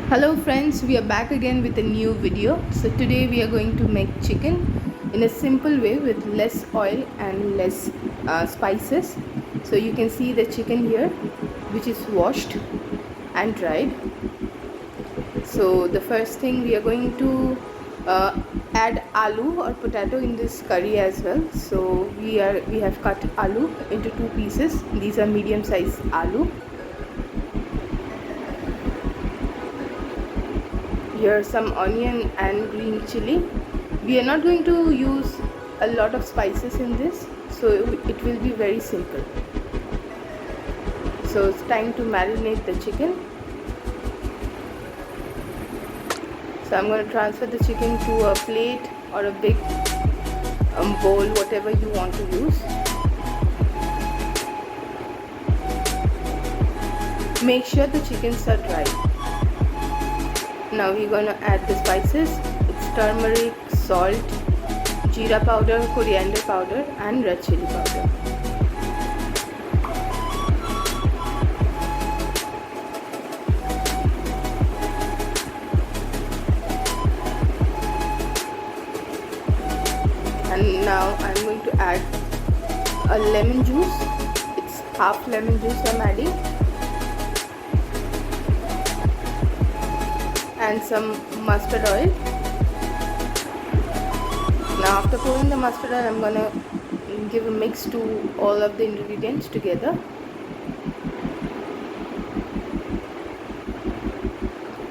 Hello friends, we are back again with a new video. So today we are going to make chicken in a simple way with less oil and less spices. So you can see the chicken here, which is washed and dried. So the first thing we are going to add aloo or potato in this curry as well. So we have cut aloo into two pieces. These are medium size aloo. Here some onion and green chili. We are not going to use a lot of spices in this, so it will be very simple. So it's time to marinate the chicken. So I'm going to transfer the chicken to a plate or a big bowl, whatever you want to use. Make sure the chickens are dry. Now we're going to add the spices. It's turmeric, salt, jeera powder, coriander powder and red chili powder. And now I'm going to add a lemon juice. It's half lemon juice I'm adding. And some mustard oil. Now after pouring the mustard oil, I'm gonna give a mix to all of the ingredients together.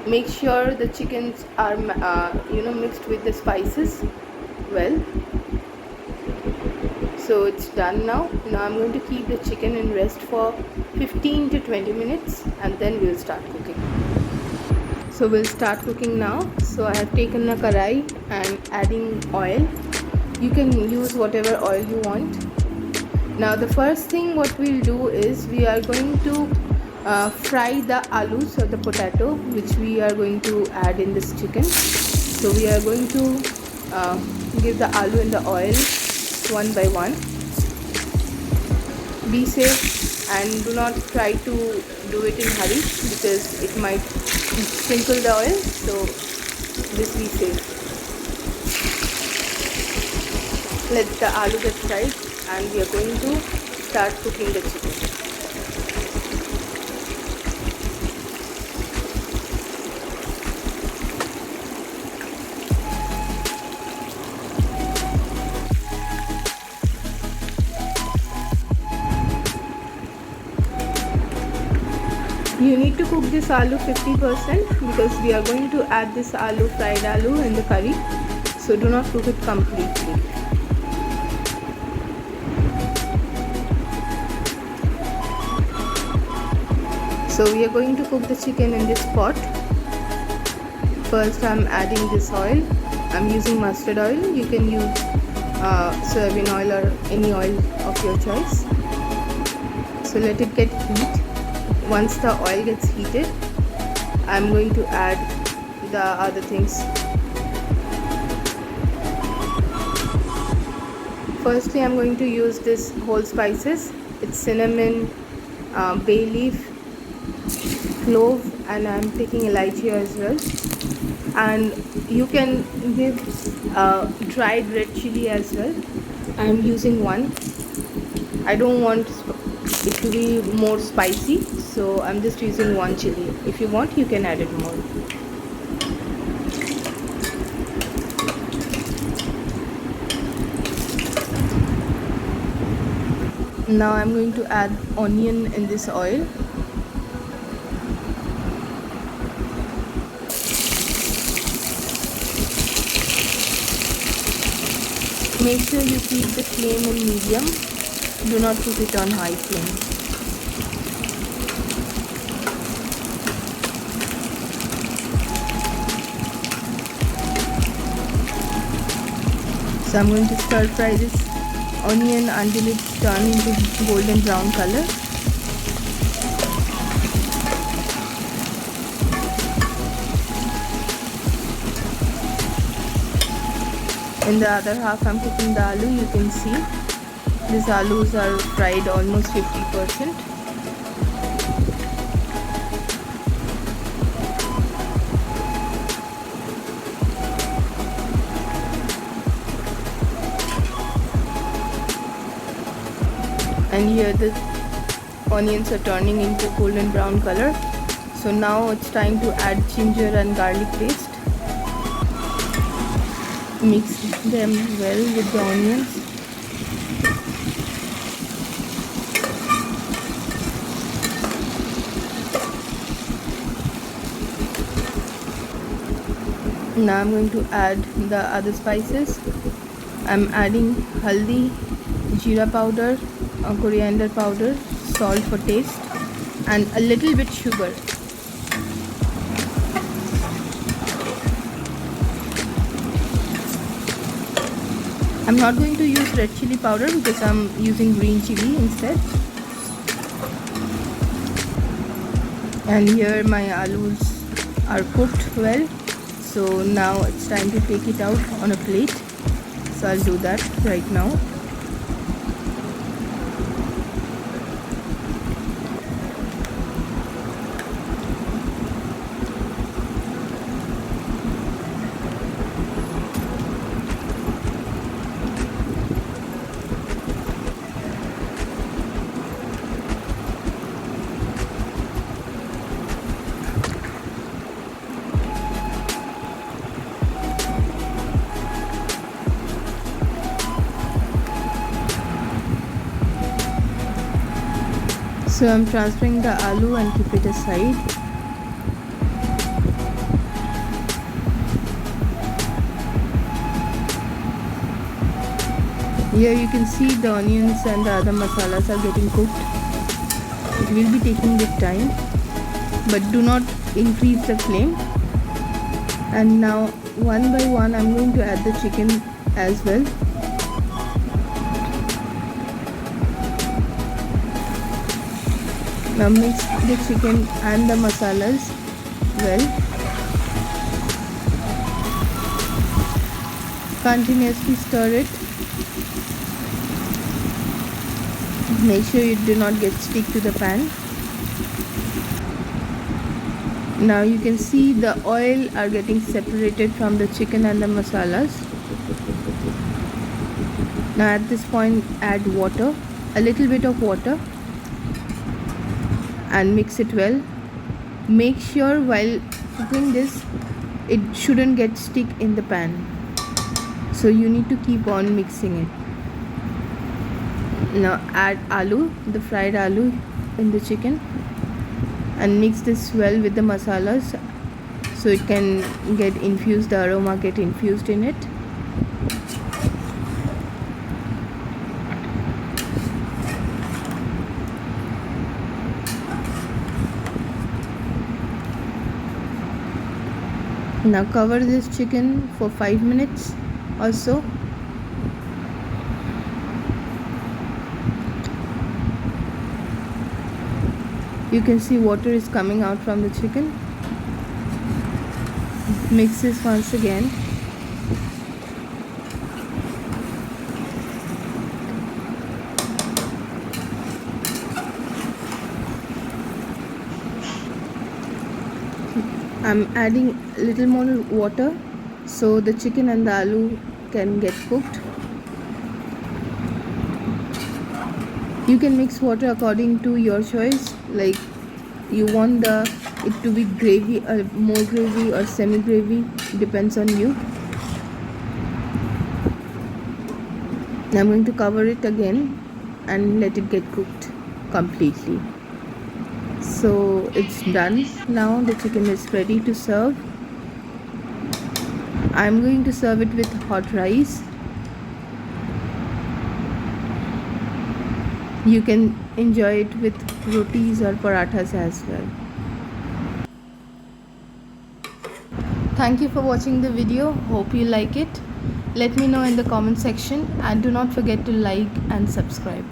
Make sure the chickens are mixed with the spices well. So it's done now. Now I'm going to keep the chicken in rest for 15 to 20 minutes and then we'll start cooking. So we'll start cooking now. So I have taken a karai and adding oil. You can use whatever oil you want. Now the first thing what we'll do is we are going to fry the aloo or the potato which we are going to add in this chicken. So we are going to give the aloo in the oil one by one. Be safe and do not try to do it in hurry because it might sprinkle the oil, so just be safe. Let the aloo get fried and we are going to start cooking the chicken. You need to cook this aloo 50% because we are going to add this fried aloo in the curry. So do not cook it completely. So we are going to cook the chicken in this pot. First I'm adding this oil. I'm using mustard oil. You can use soybean oil or any oil of your choice. So let it get heat. Once the oil gets heated, I'm going to add the other things. Firstly, I'm going to use this whole spices. It's cinnamon, bay leaf, clove, and I'm taking elaichi as well. And you can give dried red chili as well. I'm using one. I don't want it to be more spicy, so I'm just using one chili. If you want, you can add it more. Now I'm going to add onion in this oil. Make sure you keep the flame in medium. Do not put it on high flame. So I'm going to stir fry this onion until it's turned into golden brown color. In the other half I'm cooking the aloo. You can see these aloos are fried almost 50%. and here the onions are turning into golden brown color. So now it's time to add ginger and garlic paste. Mix them well with the onions. Now I'm going to add the other spices. I'm adding haldi, jeera powder, coriander powder, salt for taste, and a little bit sugar. I'm not going to use red chili powder because I'm using green chili instead. And here my alus are cooked well. So now it's time to take it out on a plate. So I'll do that right now. So I'm transferring the aloo and keep it aside. Here you can see the onions and the other masalas are getting cooked. It will be taking bit time, but do not increase the flame. And now one by one I'm going to add the chicken as well. Now mix the chicken and the masalas well. Continuously stir it. Make sure you do not get stick to the pan. Now you can see the oil are getting separated from the chicken and the masalas. Now at this point add water, a little bit of water, and mix it well. Make sure while cooking this it shouldn't get stick in the pan, so you need to keep on mixing it. Now add aloo, the fried aloo in the chicken, and mix this well with the masalas so it can get infused, the aroma get infused in it. Now cover this chicken for 5 minutes or so. You can see water is coming out from the chicken. Mix this once again. I'm adding a little more water so the chicken and the aloo can get cooked. You can mix water according to your choice, like you want it to be gravy or more gravy or semi gravy, depends on you. I'm going to cover it again and let it get cooked completely. So it's done. Now the chicken is ready to serve. I'm going to serve it with hot rice. You can enjoy it with rotis or parathas as well. Thank you for watching the video. Hope you like it. Let me know in the comment section, and do not forget to like and subscribe.